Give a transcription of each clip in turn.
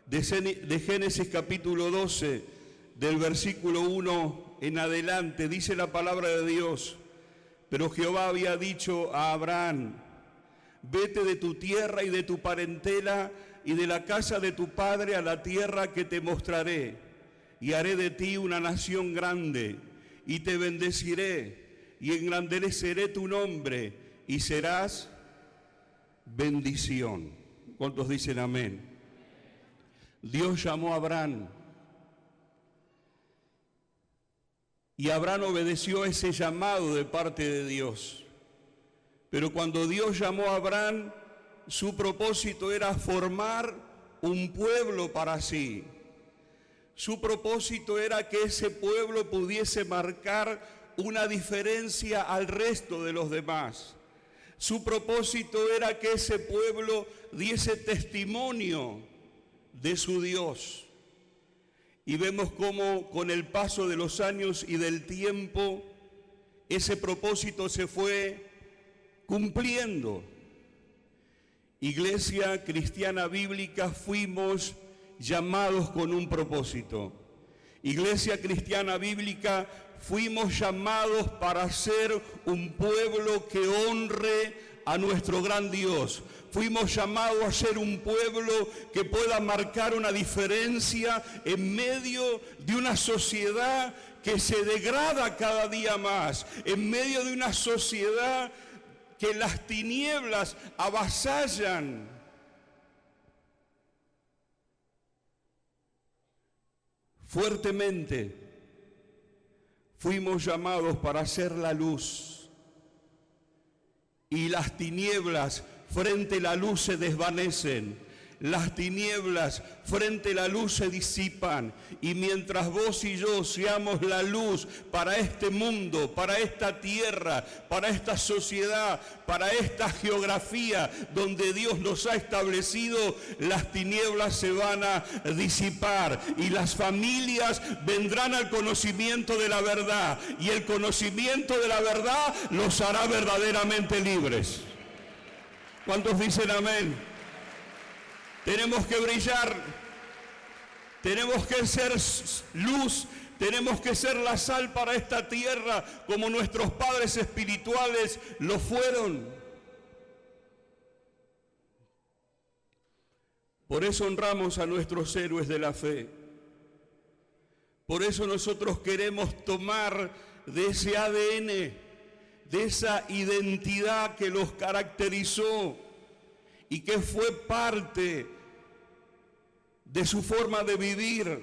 de Génesis capítulo 12, del versículo 1 en adelante, dice la palabra de Dios: pero Jehová había dicho a Abraham: vete de tu tierra y de tu parentela y de la casa de tu padre a la tierra que te mostraré, y haré de ti una nación grande, y te bendeciré, y engrandeceré tu nombre, y serás bendición. ¿Cuántos dicen amén? Dios llamó a Abraham, y Abraham obedeció ese llamado de parte de Dios. Pero cuando Dios llamó a Abraham, su propósito era formar un pueblo para sí. Su propósito era que ese pueblo pudiese marcar una diferencia al resto de los demás. Su propósito era que ese pueblo diese testimonio de su Dios. Y vemos cómo con el paso de los años y del tiempo, ese propósito se fue cumpliendo. Iglesia Cristiana Bíblica, fuimos llamados con un propósito. Iglesia Cristiana Bíblica, fuimos llamados para ser un pueblo que honre a nuestro gran Dios. Fuimos llamados a ser un pueblo que pueda marcar una diferencia en medio de una sociedad que se degrada cada día más, en medio de una sociedad que las tinieblas avasallan. Fuertemente fuimos llamados para hacer la luz, y las tinieblas frente a la luz se desvanecen. Las tinieblas frente a la luz se disipan, y mientras vos y yo seamos la luz para este mundo, para esta tierra, para esta sociedad, para esta geografía donde Dios nos ha establecido, las tinieblas se van a disipar y las familias vendrán al conocimiento de la verdad, y el conocimiento de la verdad los hará verdaderamente libres. ¿Cuántos dicen amén? Tenemos que brillar, tenemos que ser luz, tenemos que ser la sal para esta tierra como nuestros padres espirituales lo fueron. Por eso honramos a nuestros héroes de la fe. Por eso nosotros queremos tomar de ese ADN, de esa identidad que los caracterizó y que fue parte de su forma de vivir.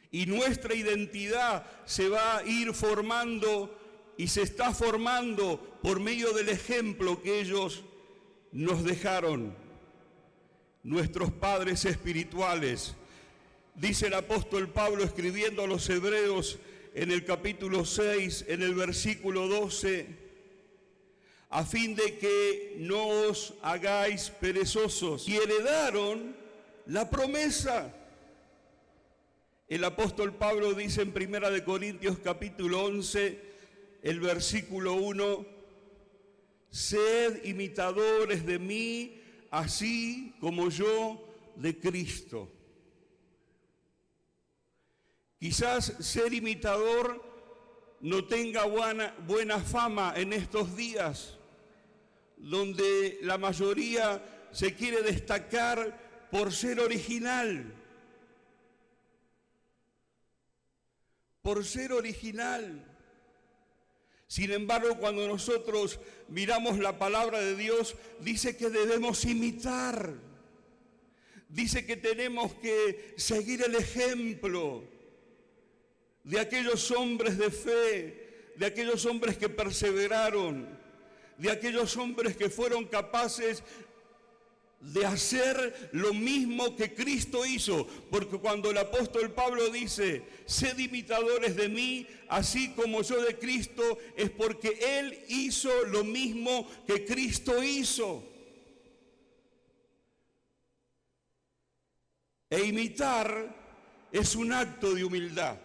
Y nuestra identidad se va a ir formando y se está formando por medio del ejemplo que ellos nos dejaron, nuestros padres espirituales. Dice el apóstol Pablo escribiendo a los Hebreos en el capítulo 6, en el versículo 12, a fin de que no os hagáis perezosos, y heredaron la promesa. El apóstol Pablo dice en 1 Corintios capítulo 11, el versículo 1, sed imitadores de mí, así como yo de Cristo. Quizás ser imitador no tenga buena fama en estos días, donde la mayoría se quiere destacar por ser original. Por ser original. Sin embargo, cuando nosotros miramos la palabra de Dios, dice que debemos imitar. Dice que tenemos que seguir el ejemplo de aquellos hombres de fe, de aquellos hombres que perseveraron, de aquellos hombres que fueron capaces de hacer lo mismo que Cristo hizo. Porque cuando el apóstol Pablo dice, sed imitadores de mí, así como yo de Cristo, es porque Él hizo lo mismo que Cristo hizo. E imitar es un acto de humildad.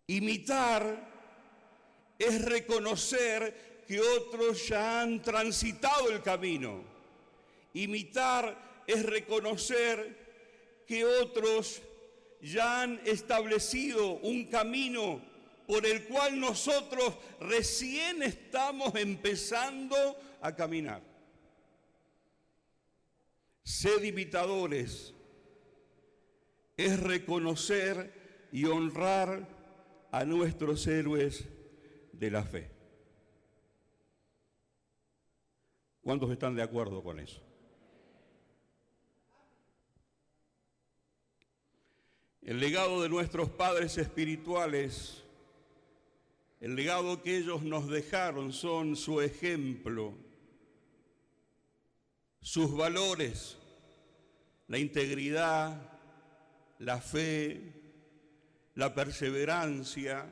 Imitar es reconocer que otros ya han transitado el camino Imitar es reconocer que otros ya han establecido un camino por el cual nosotros recién estamos empezando a caminar. Sed imitadores es reconocer y honrar a nuestros héroes de la fe. ¿Cuántos están de acuerdo con eso? El legado de nuestros padres espirituales, el legado que ellos nos dejaron son su ejemplo, sus valores, la integridad, la fe, la perseverancia,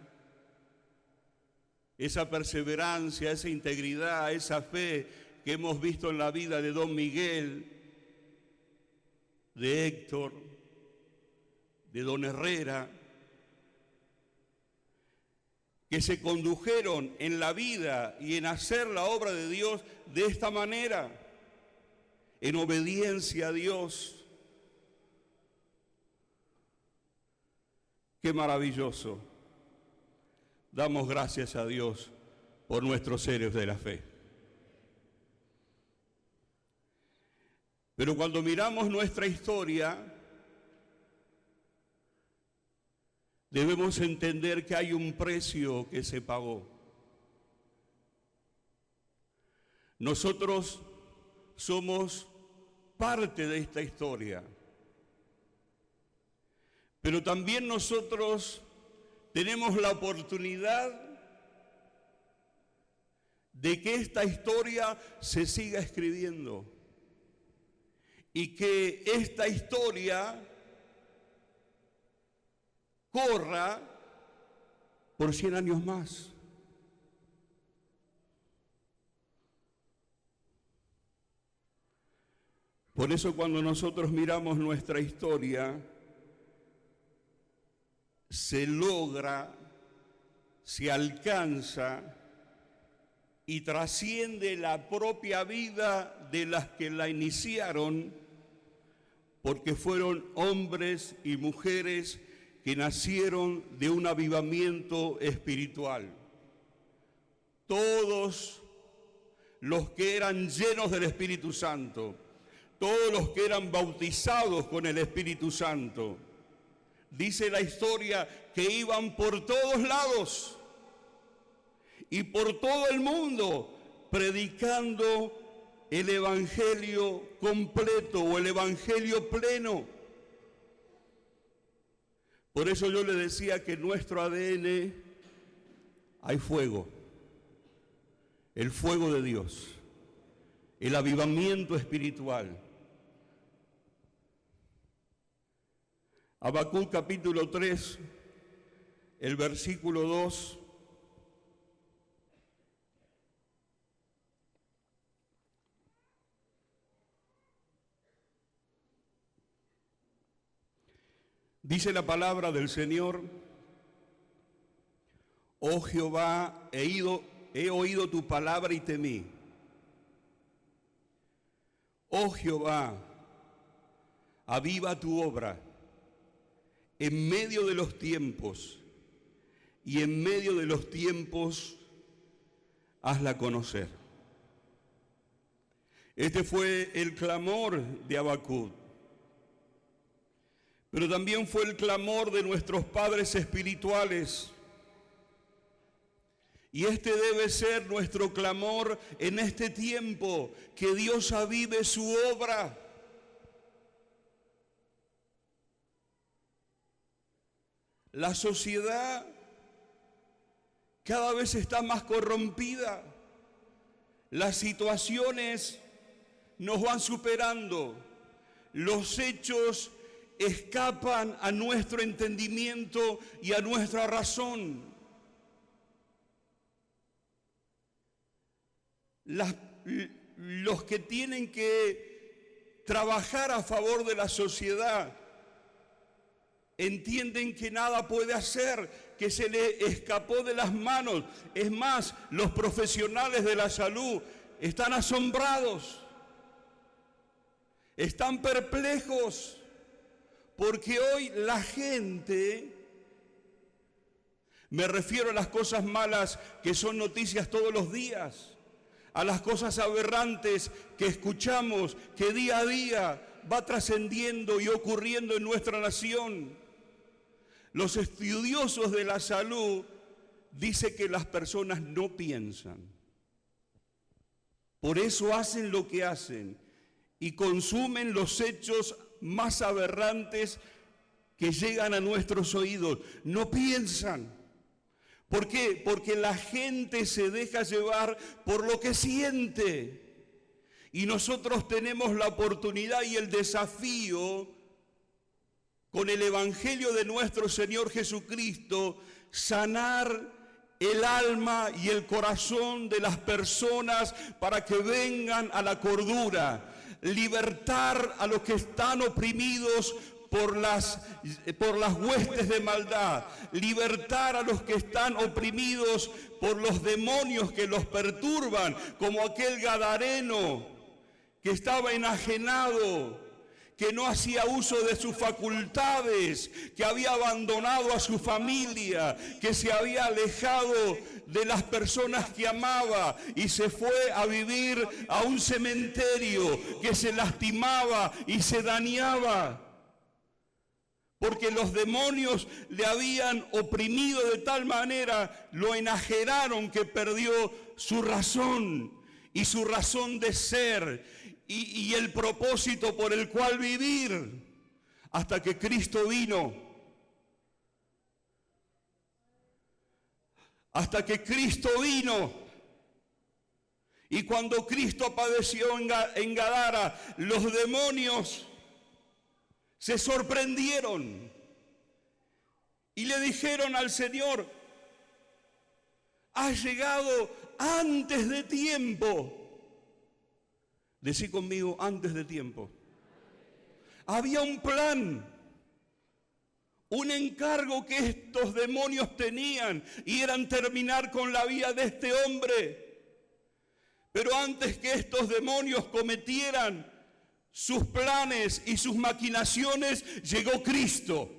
esa integridad, esa fe que hemos visto en la vida de don Miguel, de Héctor, de don Herrera, que se condujeron en la vida y en hacer la obra de Dios de esta manera, en obediencia a Dios. ¡Qué maravilloso! Damos gracias a Dios por nuestros héroes de la fe. Pero cuando miramos nuestra historia, debemos entender que hay un precio que se pagó. Nosotros somos parte de esta historia, pero también nosotros tenemos la oportunidad de que esta historia se siga escribiendo y que esta historia corra por 100 años más. Por eso cuando nosotros miramos nuestra historia, se logra, se alcanza y trasciende la propia vida de las que la iniciaron, porque fueron hombres y mujeres que nacieron de un avivamiento espiritual. Todos los que eran llenos del Espíritu Santo, todos los que eran bautizados con el Espíritu Santo, dice la historia que iban por todos lados y por todo el mundo predicando el evangelio completo o el evangelio pleno. Por eso yo le decía que en nuestro ADN hay fuego, el fuego de Dios, el avivamiento espiritual. Habacuc capítulo 3, el versículo 2. Dice la palabra del Señor: oh Jehová, he oído tu palabra y temí. Oh Jehová, aviva tu obra en medio de los tiempos, y en medio de los tiempos hazla conocer. Este fue el clamor de Habacuc, pero también fue el clamor de nuestros padres espirituales. Y este debe ser nuestro clamor en este tiempo, que Dios avive su obra. La sociedad cada vez está más corrompida. Las situaciones nos van superando. Los hechos escapan a nuestro entendimiento y a nuestra razón. Los que tienen que trabajar a favor de la sociedad entienden que nada puede hacer, que se le escapó de las manos. Es más, los profesionales de la salud están asombrados. Están perplejos porque hoy la gente, me refiero a las cosas malas que son noticias todos los días, a las cosas aberrantes que escuchamos, que día a día va trascendiendo y ocurriendo en nuestra nación. Los estudiosos de la salud dicen que las personas no piensan. Por eso hacen lo que hacen y consumen los hechos más aberrantes que llegan a nuestros oídos. No piensan. ¿Por qué? Porque la gente se deja llevar por lo que siente. Y nosotros tenemos la oportunidad y el desafío, con el Evangelio de nuestro Señor Jesucristo, sanar el alma y el corazón de las personas para que vengan a la cordura, libertar a los que están oprimidos por las huestes de maldad, libertar a los que están oprimidos por los demonios que los perturban, como aquel gadareno que estaba enajenado, que no hacía uso de sus facultades, que había abandonado a su familia, que se había alejado de las personas que amaba y se fue a vivir a un cementerio, que se lastimaba y se dañaba, porque los demonios le habían oprimido de tal manera, lo enajenaron que perdió su razón y su razón de ser y el propósito por el cual vivir, hasta que Cristo vino. Hasta que Cristo vino. Y cuando Cristo padeció en Gadara, los demonios se sorprendieron y le dijeron al Señor: has llegado antes de tiempo. Decí conmigo: antes de tiempo. Había un plan, un encargo que estos demonios tenían, y eran terminar con la vida de este hombre. Pero antes que estos demonios cometieran sus planes y sus maquinaciones, llegó Cristo.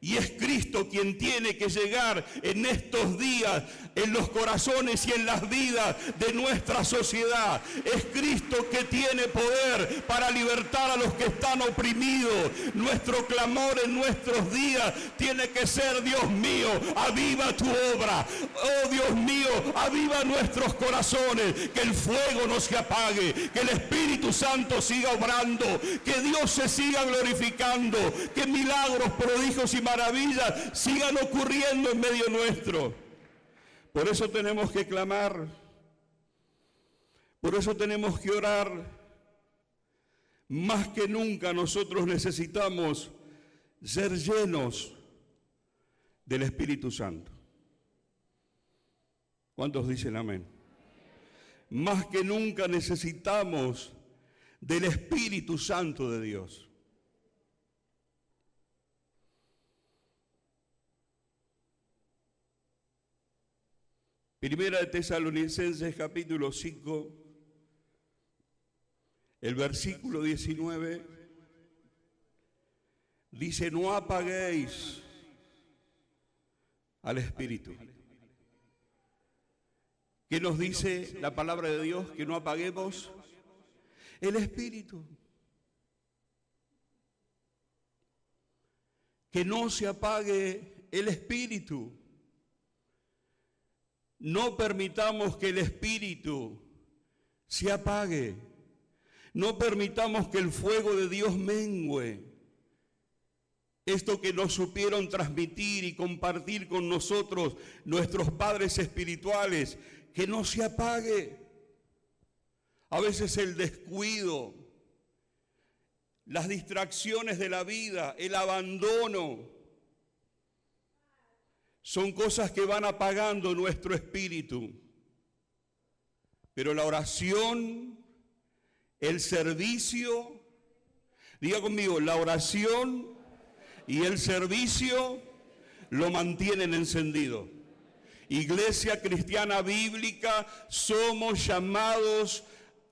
Y es Cristo quien tiene que llegar en estos días, en los corazones y en las vidas de nuestra sociedad. Es Cristo que tiene poder para libertar a los que están oprimidos. Nuestro clamor en nuestros días tiene que ser: Dios mío, aviva tu obra. Oh Dios mío, aviva nuestros corazones. Que el fuego no se apague, que el Espíritu Santo siga obrando, que Dios se siga glorificando, que milagros, prodigios y maravillas sigan ocurriendo en medio nuestro. Por eso tenemos que clamar, por eso tenemos que orar. Más que nunca nosotros necesitamos ser llenos del Espíritu Santo. ¿Cuántos dicen amén? Más que nunca necesitamos del Espíritu Santo de Dios. Primera de Tesalonicenses capítulo 5, el versículo 19, dice: no apaguéis al Espíritu. ¿Qué nos dice la palabra de Dios? Que no apaguemos el Espíritu. Que no se apague el Espíritu. No permitamos que el Espíritu se apague. No permitamos que el fuego de Dios mengüe. Esto que nos supieron transmitir y compartir con nosotros nuestros padres espirituales, que no se apague. A veces el descuido, las distracciones de la vida, el abandono, son cosas que van apagando nuestro espíritu. Pero la oración, el servicio, diga conmigo, la oración y el servicio lo mantienen encendido. Iglesia Cristiana Bíblica, somos llamados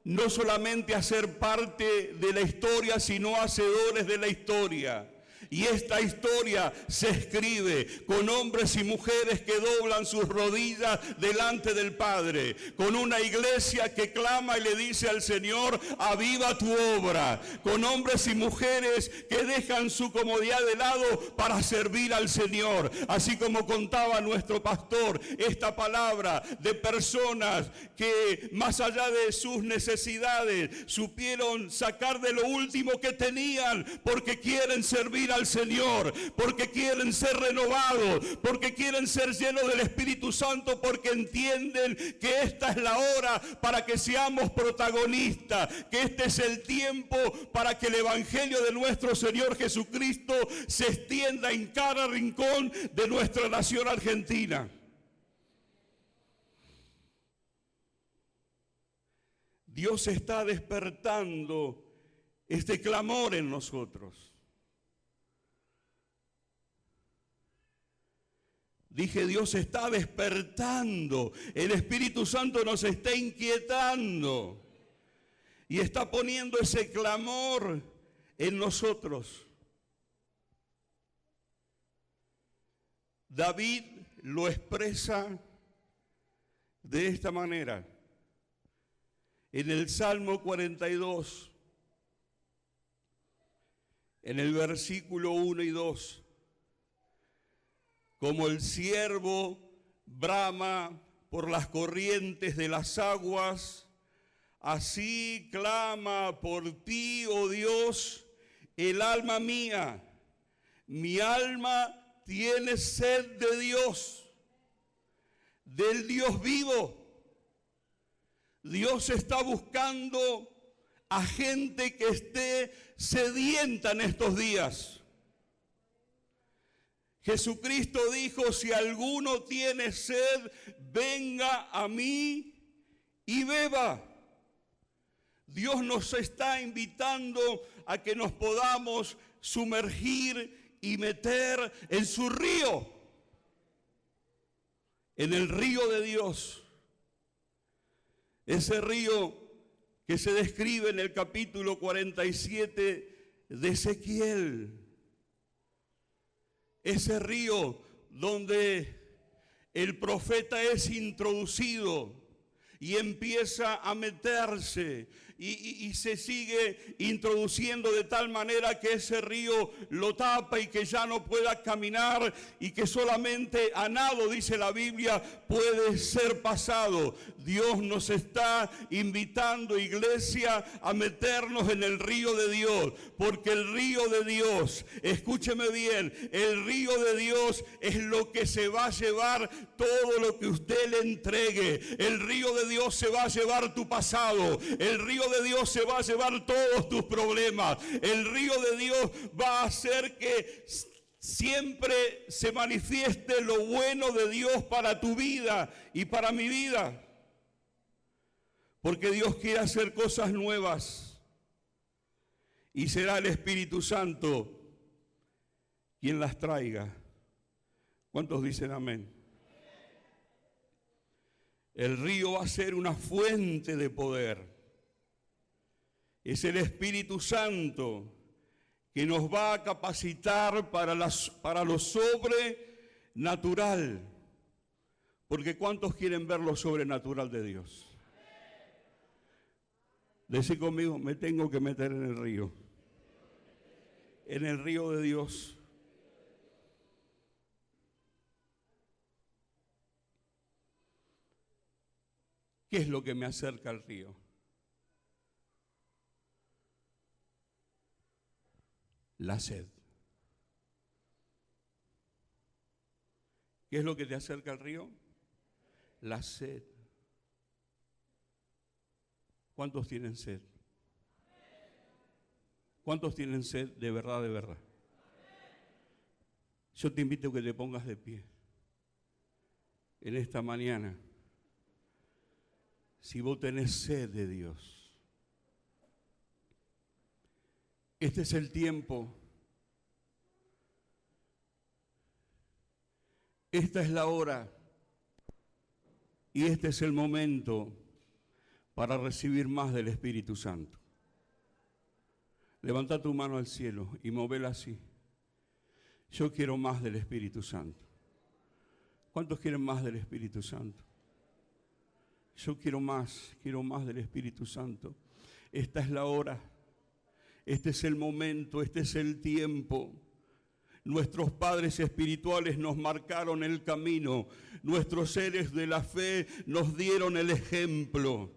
no solamente a ser parte de la historia, sino hacedores de la historia. Y esta historia se escribe con hombres y mujeres que doblan sus rodillas delante del Padre, con una iglesia que clama y le dice al Señor: aviva tu obra, con hombres y mujeres que dejan su comodidad de lado para servir al Señor. Así como contaba nuestro pastor, esta palabra de personas que más allá de sus necesidades supieron sacar de lo último que tenían porque quieren servir al Señor, porque quieren ser renovados, porque quieren ser llenos del Espíritu Santo, porque entienden que esta es la hora para que seamos protagonistas, que este es el tiempo para que el Evangelio de nuestro Señor Jesucristo se extienda en cada rincón de nuestra nación argentina. Dios está despertando este clamor en nosotros. Dije, Dios está despertando, el Espíritu Santo nos está inquietando y está poniendo ese clamor en nosotros. David lo expresa de esta manera en el Salmo 42, en el versículo 1 y 2. Como el ciervo brama por las corrientes de las aguas, así clama por ti, oh Dios, el alma mía. Mi alma tiene sed de Dios, del Dios vivo. Dios está buscando a gente que esté sedienta en estos días. Jesucristo dijo: si alguno tiene sed, venga a mí y beba. Dios nos está invitando a que nos podamos sumergir y meter en su río, en el río de Dios. Ese río que se describe en el capítulo 47 de Ezequiel. Ese río donde el profeta es introducido y empieza a meterse y se sigue introduciendo de tal manera que ese río lo tapa y que ya no pueda caminar y que solamente a nado, dice la Biblia, puede ser pasado. Dios nos está invitando, iglesia, a meternos en el río de Dios, porque el río de Dios, escúcheme bien, el río de Dios es lo que se va a llevar todo lo que usted le entregue. El río de Dios se va a llevar tu pasado, el río de Dios se va a llevar todos tus problemas, el río de Dios va a hacer que siempre se manifieste lo bueno de Dios para tu vida y para mi vida, porque Dios quiere hacer cosas nuevas y será el Espíritu Santo quien las traiga. ¿Cuántos dicen amén? El río va a ser una fuente de poder. Es el Espíritu Santo que nos va a capacitar para lo sobrenatural. Porque ¿cuántos quieren ver lo sobrenatural de Dios? Decí conmigo: me tengo que meter en el río. En el río de Dios. ¿Qué es lo que me acerca al río? La sed. ¿Qué es lo que te acerca al río? La sed. ¿Cuántos tienen sed? ¿Cuántos tienen sed de verdad, de verdad? Yo te invito a que te pongas de pie en esta mañana. Si vos tenés sed de Dios, este es el tiempo, esta es la hora y este es el momento para recibir más del Espíritu Santo? Levanta tu mano al cielo y móvela así. Yo quiero más del Espíritu Santo. ¿Cuántos quieren más del Espíritu Santo? Yo quiero más del Espíritu Santo. Esta es la hora, este es el momento, este es el tiempo. Nuestros padres espirituales nos marcaron el camino, nuestros seres de la fe nos dieron el ejemplo.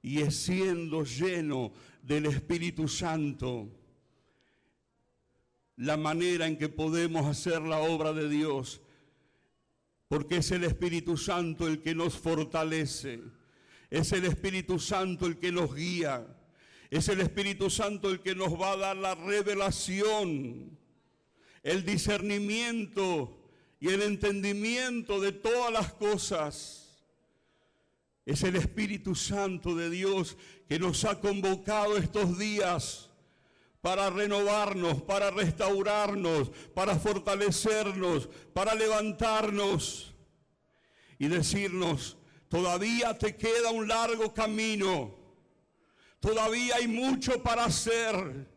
Y es siendo lleno del Espíritu Santo la manera en que podemos hacer la obra de Dios, porque es el Espíritu Santo el que nos fortalece, es el Espíritu Santo el que nos guía, es el Espíritu Santo el que nos va a dar la revelación, el discernimiento y el entendimiento de todas las cosas. Es el Espíritu Santo de Dios que nos ha convocado estos días para renovarnos, para restaurarnos, para fortalecernos, para levantarnos y decirnos: todavía te queda un largo camino, todavía hay mucho para hacer.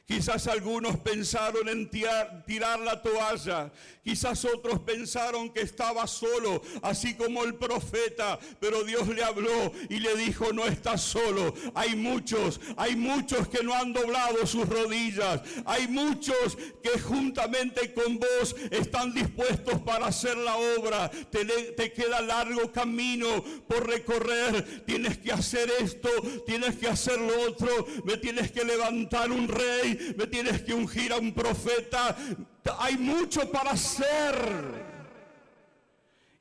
Quizás algunos pensaron en tirar la toalla, quizás otros pensaron que estaba solo, así como el profeta, pero Dios le habló y le dijo: no estás solo, hay muchos que no han doblado sus rodillas, hay muchos que juntamente con vos están dispuestos para hacer la obra. Te queda largo camino por recorrer, tienes que hacer esto, tienes que hacer lo otro, me tienes que levantar un rey, me tienes que ungir a un profeta. Hay mucho para hacer.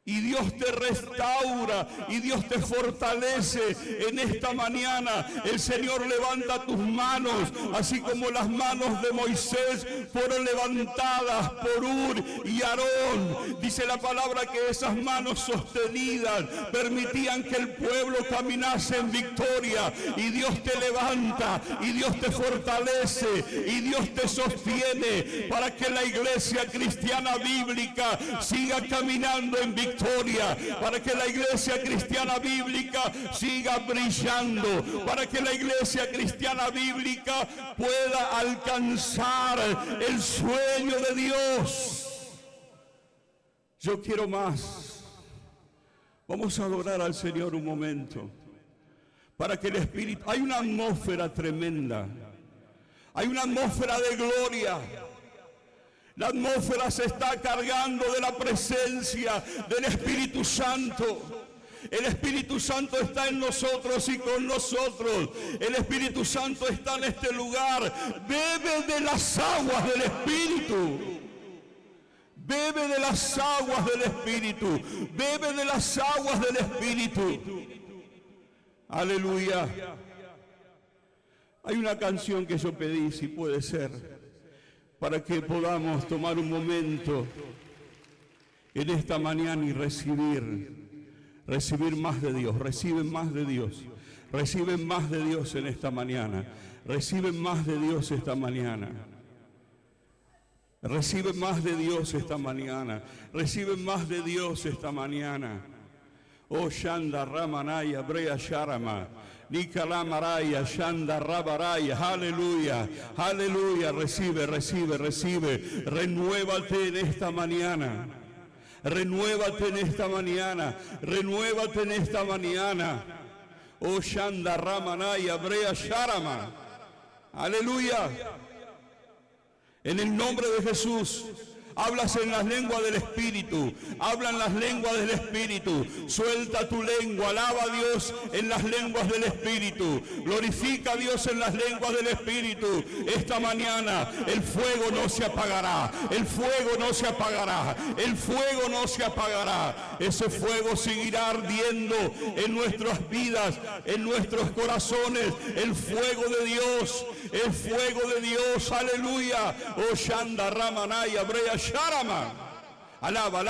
Y Dios te restaura y Dios te fortalece en esta mañana. El Señor levanta tus manos, así como las manos de Moisés fueron levantadas por Hur y Aarón. Dice la palabra que esas manos sostenidas permitían que el pueblo caminase en victoria. Y Dios te levanta y Dios te fortalece y Dios te sostiene para que la iglesia cristiana bíblica siga caminando en victoria, para que la iglesia cristiana bíblica siga brillando, para que la iglesia cristiana bíblica pueda alcanzar el sueño de Dios. Yo quiero más. Vamos a adorar al Señor un momento, para que el Espíritu... Hay una atmósfera tremenda, hay una atmósfera de gloria. La atmósfera se está cargando de la presencia del Espíritu Santo. El Espíritu Santo está en nosotros y con nosotros. El Espíritu Santo está en este lugar. Bebe de las aguas del Espíritu. Bebe de las aguas del Espíritu. Bebe de las aguas del Espíritu. Aleluya. Hay una canción que yo pedí, si puede ser, para que podamos tomar un momento en esta mañana y recibir más de Dios. Reciben más de Dios, reciben más de Dios en esta mañana, reciben más de Dios esta mañana, reciben más de Dios esta mañana, reciben más de Dios esta mañana. Oh Shanda Ramanaya Brea Sharama Nikala Maraya Shanda Rabaraya. Aleluya, aleluya. Recibe. Renuévate en esta mañana. Renuévate en esta mañana. Renuévate en esta mañana. Oh Shanda Ramanaya Brea Sharama. Aleluya. En el nombre de Jesús. Hablas en las lenguas del Espíritu, hablan las lenguas del Espíritu, suelta tu lengua, alaba a Dios en las lenguas del Espíritu, glorifica a Dios en las lenguas del Espíritu. Esta mañana el fuego no se apagará, el fuego no se apagará, el fuego no se apagará. Ese fuego seguirá ardiendo en nuestras vidas, en nuestros corazones, el fuego de Dios, el fuego de Dios, aleluya. Oh Shanda Ramanaya Brea Sharama. Alaba.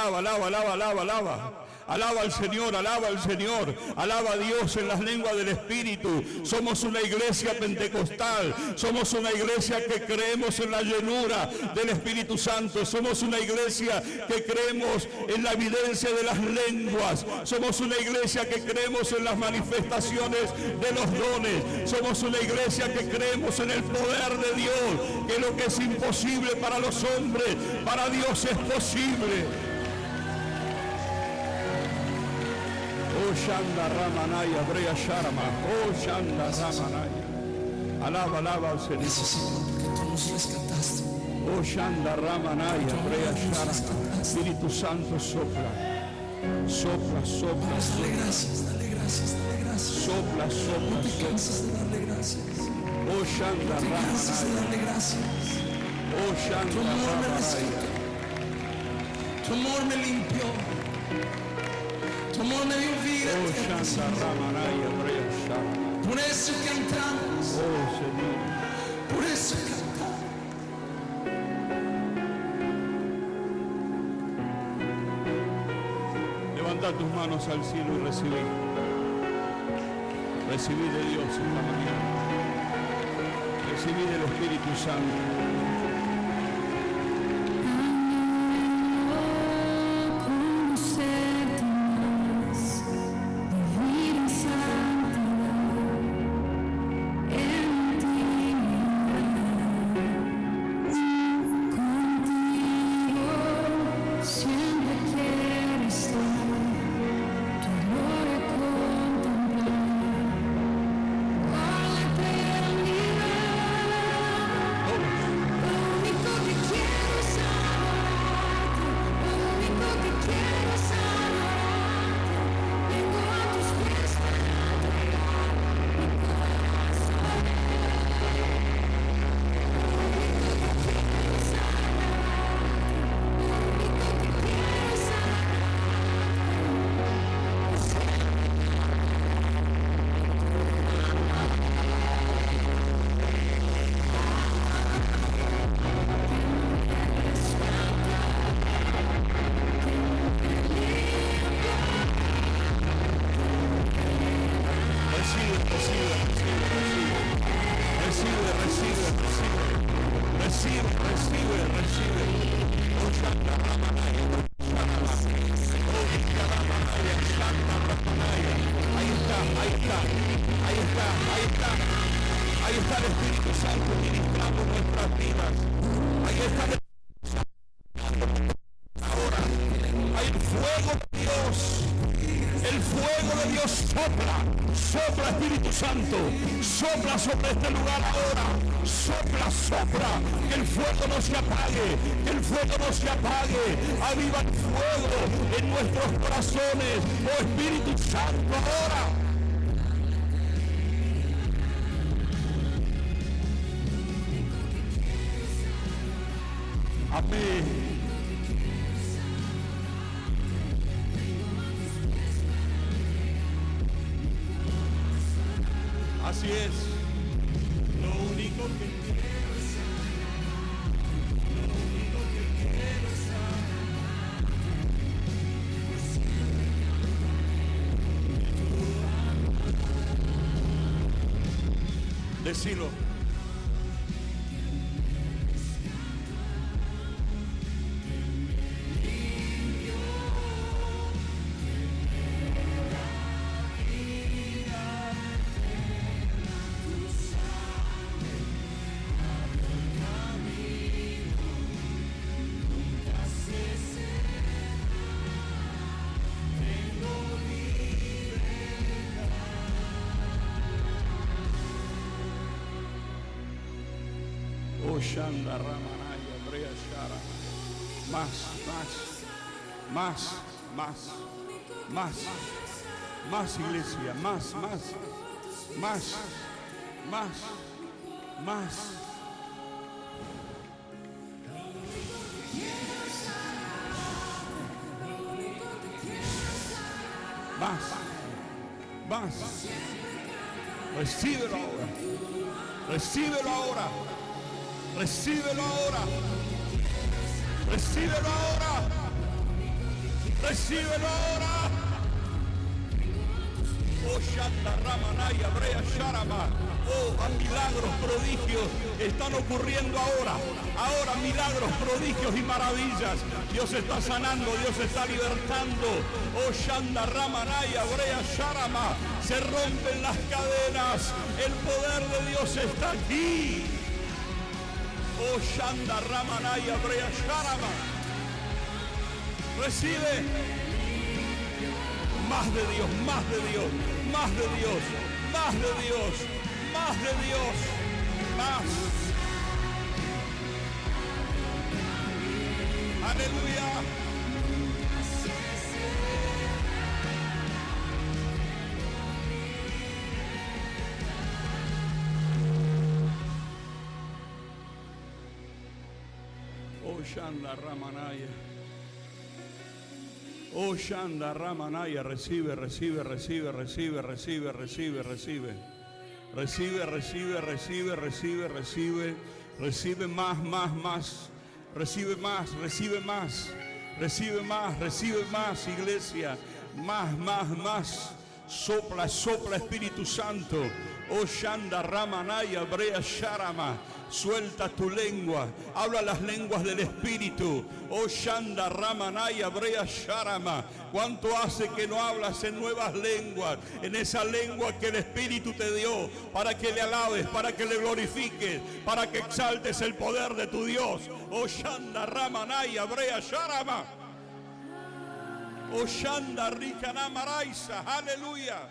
Alaba al Señor, alaba al Señor, alaba a Dios en las lenguas del Espíritu. Somos una iglesia pentecostal, somos una iglesia que creemos en la llenura del Espíritu Santo, somos una iglesia que creemos en la evidencia de las lenguas, somos una iglesia que creemos en las manifestaciones de los dones, somos una iglesia que creemos en el poder de Dios, que lo que es imposible para los hombres, para Dios es posible. Oh Shanda Ramanaya, Brea Sharma, oh Shanda Ramanaya. Alaba, alaba al Señor. Que tú nos rescataste. Oh Shanda Ramanaya, Brea Sharma. Espíritu Santo sopla, sopla, sopla. Dale gracias, dale gracias, dale gracias. Sopla, sopla, No te sopla. cansas de darle gracias. Oh Shanda No te cansas de Ramanaya. darle gracias. Oh Tu Shanda amor me Ramanaya. rescató. Tu amor me limpió. Tu amor me dio vida Oh eterna. Shanda Ramanaya, Brea Sharma. Por eso cantamos. Oh Señor. Por eso cantamos. Levanta tus manos al cielo y recibí. Recibí de Dios esta mañana. Recibí del Espíritu Santo. Ahí está el Espíritu Santo ministrando nuestras vidas. Ahí está el ahora. Hay el fuego de Dios. El fuego de Dios sopla. Sopla, Espíritu Santo. Sopla sobre este lugar ahora. Sopla, sopla. Que el fuego no se apague. Que el fuego no se apague. Aviva el fuego en nuestros corazones. Oh Espíritu Santo, ahora. Amén. Así es. Lo único que quiero es lo único que quiero es decilo. Shanda Ramanaya, Brea Shara. Más, iglesia, más, recíbelo ahora, recíbelo ahora. Recíbelo ahora. Recíbelo ahora. Recíbelo ahora. Oh, Shanda Ramanaya, Brea Sharama. Oh, milagros, prodigios están ocurriendo ahora. Ahora milagros, prodigios y maravillas. Dios está sanando, Dios está libertando. Oh, Shanda Ramanaya, Brea Sharama. Se rompen las cadenas. El poder de Dios está aquí. Oh, Shanda Ramanaya, Brea Sharama. Recibe más de Dios, más de Dios, más de Dios, más de Dios, más de Dios, más. Aleluya. Oh, Shanda Ramanaya. Oh, Shanda Ramanaya, recibe, recibe, recibe, recibe, recibe, recibe, recibe. Recibe, recibe, recibe, recibe, recibe. Recibe más, más, más. Recibe más, recibe más. Recibe más, recibe más, iglesia. Más, más, más. Sopla, sopla, Espíritu Santo. Oh, Shanda Ramanaya, Brea Sharama. Suelta tu lengua, habla las lenguas del Espíritu. Oh, Shanda Ramanaya, Brea Sharama. ¿Cuánto hace que no hablas en nuevas lenguas? En esa lengua que el Espíritu te dio, para que le alabes, para que le glorifiques, para que exaltes el poder de tu Dios. Oh, Shanda Ramanaya, Brea Sharama. Oh, Shanda Rikanamaraisa, aleluya.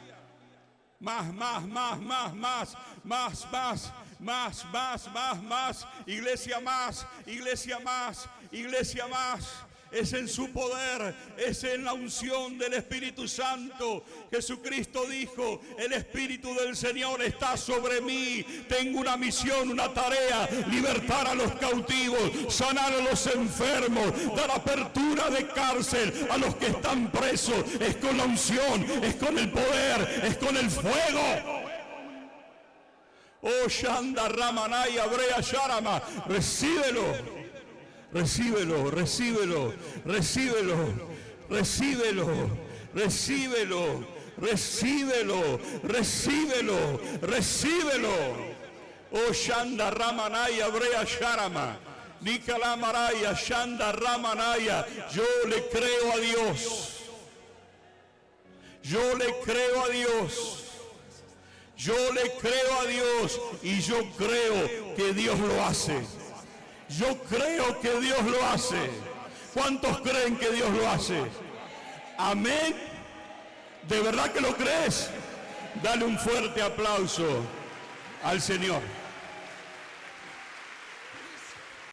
Más, más, más, más, más, más, más. Más, más, más, más, iglesia más, iglesia más, iglesia más. Es en su poder, es en la unción del Espíritu Santo. Jesucristo dijo, el Espíritu del Señor está sobre mí. Tengo una misión, una tarea, libertar a los cautivos, sanar a los enfermos, dar apertura de cárcel a los que están presos. Es con la unción, es con el poder, es con el fuego. Oh, Shanda Ramanaya, Brea Sharama, recíbelo, recíbelo, recíbelo, recíbelo, recíbelo, recíbelo, recíbelo, recíbelo, recíbelo. Oh, Shanda Ramanaya, Brea Sharama, Nikala Maraya, Shanda Ramanaya. Yo le creo a Dios, yo le creo a Dios. Yo le creo a Dios y yo creo que Dios lo hace. Yo creo que Dios lo hace. ¿Cuántos creen que Dios lo hace? Amén. ¿De verdad que lo crees? Dale un fuerte aplauso al Señor.